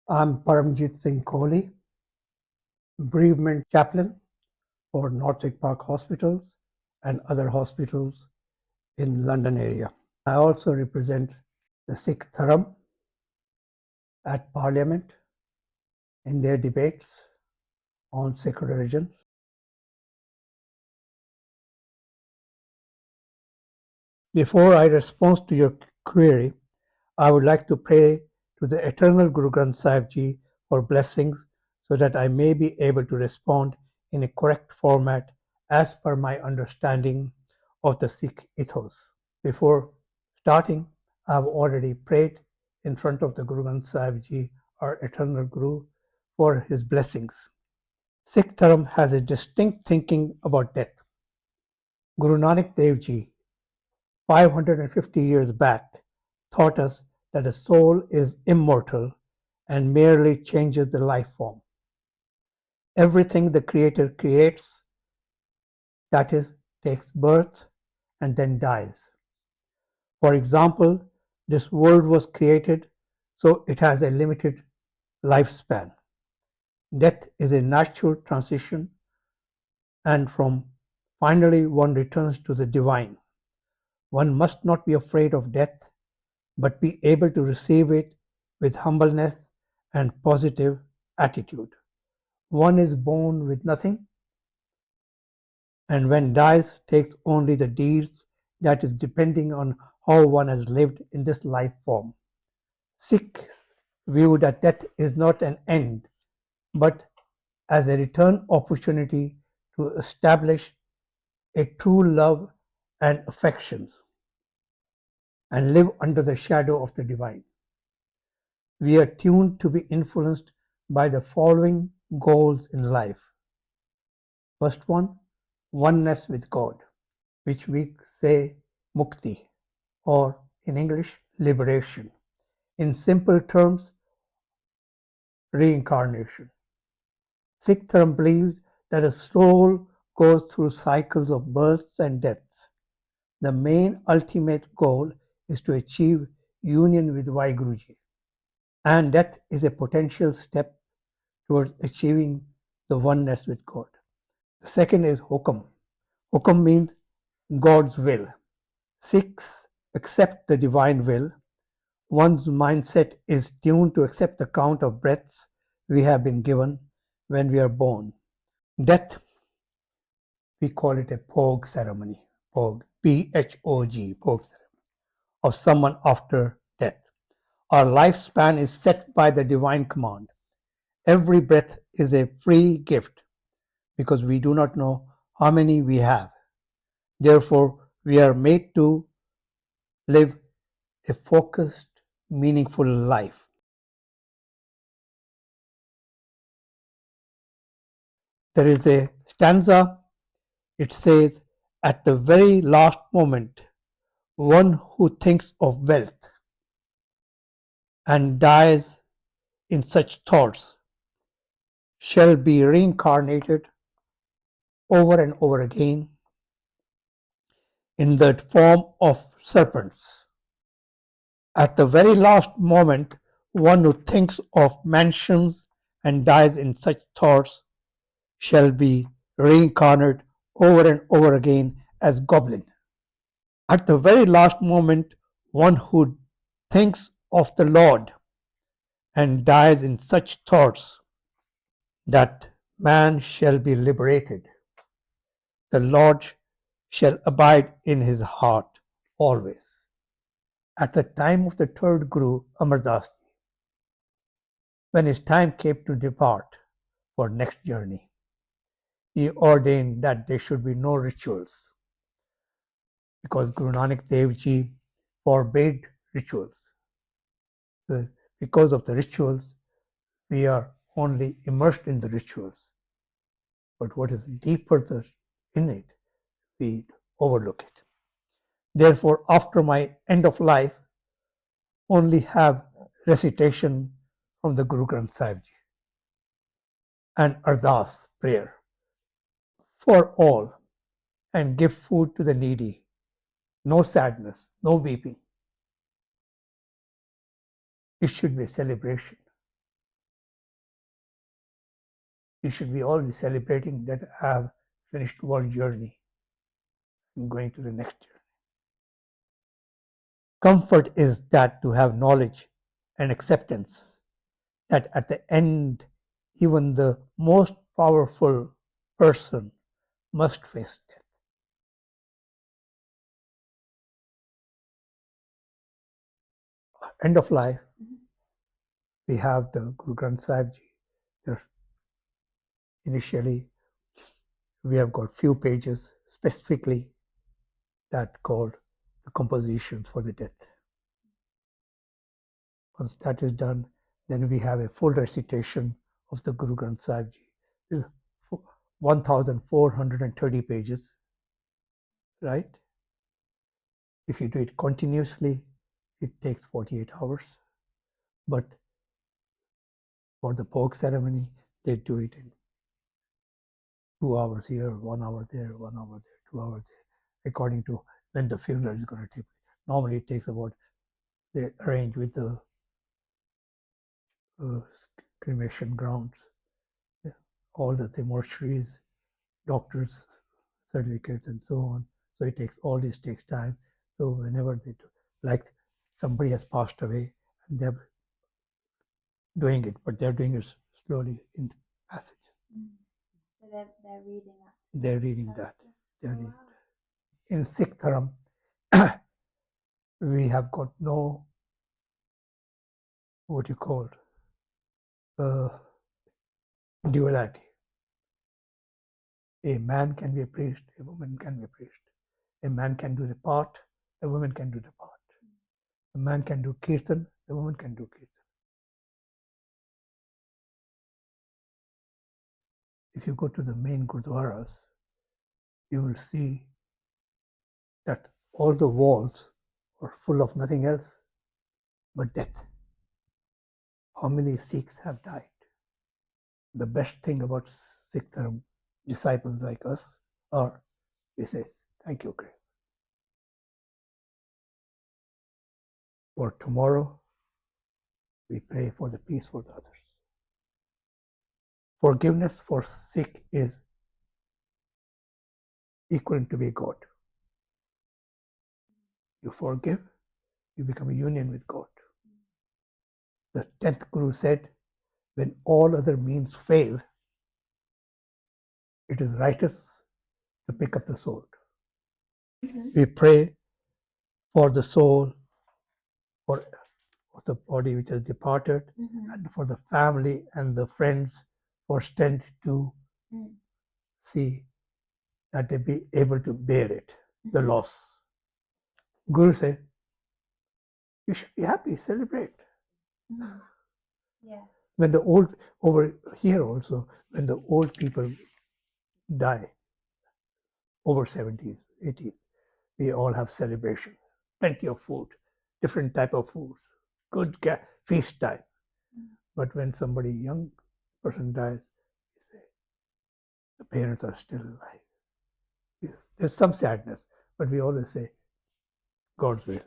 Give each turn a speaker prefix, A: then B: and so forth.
A: I'm Paramjit Singh Kohli, bereavement chaplain for Northwick Park Hospitals and other hospitals in London area. I also represent the Sikh Dharm at Parliament in their debates on Sikh religion. Before I respond to your query, I would like to pray to the eternal Guru Granth Sahib Ji for blessings so that I may be able to respond in a correct format as per my understanding of the Sikh ethos. Before starting, I have already prayed in front of the Guru Granth Sahib Ji, our eternal Guru, for his blessings. Sikh Dharm has a distinct thinking about death. Guru Nanak Dev Ji, 550 years back, taught us that the soul is immortal and merely changes the life form. Everything the Creator creates, that is, takes birth and then dies. For example, this world was created so it has a limited lifespan. Death is a natural transition, and from finally one returns to the divine. One must not be afraid of death, but be able to receive it with humbleness and positive attitude. One is born with nothing, and when dies takes only the deeds that is depending on how one has lived in this life form. Sikhs view that death is not an end, but as a return opportunity to establish a true love and affections and live under the shadow of the divine. We are tuned to be influenced by the following goals in life. First one, oneness with God, which we say mukti, or in English, liberation. In simple terms, reincarnation. Sikh Dharm believes that a soul goes through cycles of births and deaths. The main ultimate goal is to achieve union with Waheguru Ji, and death is a potential step towards achieving the oneness with God. The second is hukam. Hukam means God's will. Sikhs accept the divine will. One's mindset is tuned to accept the count of breaths we have been given when we are born. Death, we call it a Phog ceremony. Phog, P-H-O-G, Phog ceremony, of someone after death. Our lifespan is set by the divine command. Every breath is a free gift because we do not know how many we have. Therefore, we are made to live a focused, meaningful life. There is a stanza, it says, at the very last moment, one who thinks of wealth and dies in such thoughts shall be reincarnated over and over again in the form of serpents. At the very last moment, one who thinks of mansions and dies in such thoughts shall be reincarnated over and over again as goblin. At the very last moment, one who thinks of the Lord and dies in such thoughts that man shall be liberated. The Lord shall abide in his heart always. At the time of the third Guru, Amar Das, when his time came to depart for next journey, he ordained that there should be no rituals because Guru Nanak Dev Ji forbade rituals. Because of the rituals, we are only immersed in the rituals. But what is deeper in it, we overlook it. Therefore, after my end of life, only have recitation from the Guru Granth Sahib Ji and Ardas prayer for all, and give food to the needy. No sadness, no weeping. It should be a celebration. We should be all be celebrating that I have finished one journey and going to the next journey. Comfort is that to have knowledge and acceptance that at the end, even the most powerful person must face death. End of life, we have the Guru Granth Sahib Ji. There's initially, we have got few pages specifically that called the compositions for the death. Once that is done, then we have a full recitation of the Guru Granth Sahib Ji. This is 1,430 pages, right? If you do it continuously, it takes 48 hours. But for the Bhog ceremony, they do it in 2 hours here, 1 hour there, 1 hour there, 2 hours there, according to when the funeral is going to take place. Normally it takes about, they arrange with the cremation grounds, all the mortuaries, doctors' certificates and so on. So it takes, all this takes time. So whenever they do, like somebody has passed away and they're doing it, but they're doing it slowly in passages.
B: So they're reading that.
A: They're reading that. They're reading that. In Sikh Dharm, we have got no, what you call, duality. A man can be a priest, a woman can be a priest. A man can do the part, the woman can do the part. A man can do kirtan, the woman can do kirtan. If you go to the main gurdwaras, you will see that all the walls are full of nothing else but death. How many Sikhs have died? The best thing about Sikh Dharm, disciples like us, are we say, thank you, Grace. For tomorrow, we pray for the peace for the others. Forgiveness for Sikh is equivalent to be God. You forgive, you become a union with God. The 10th Guru said, when all other means fail, it is righteous to pick up the sword. We pray for the soul, for the body which has departed, and for the family and the friends for strength to see that they be able to bear it, the loss. Guru said, you should be happy, celebrate.
B: Yeah.
A: When the old, over here also, when the old people die, over 70s, 80s, we all have celebration, plenty of food, different type of foods, good feast time. But when somebody young person dies, you say, the parents are still alive. There's some sadness, but we always say, God's will.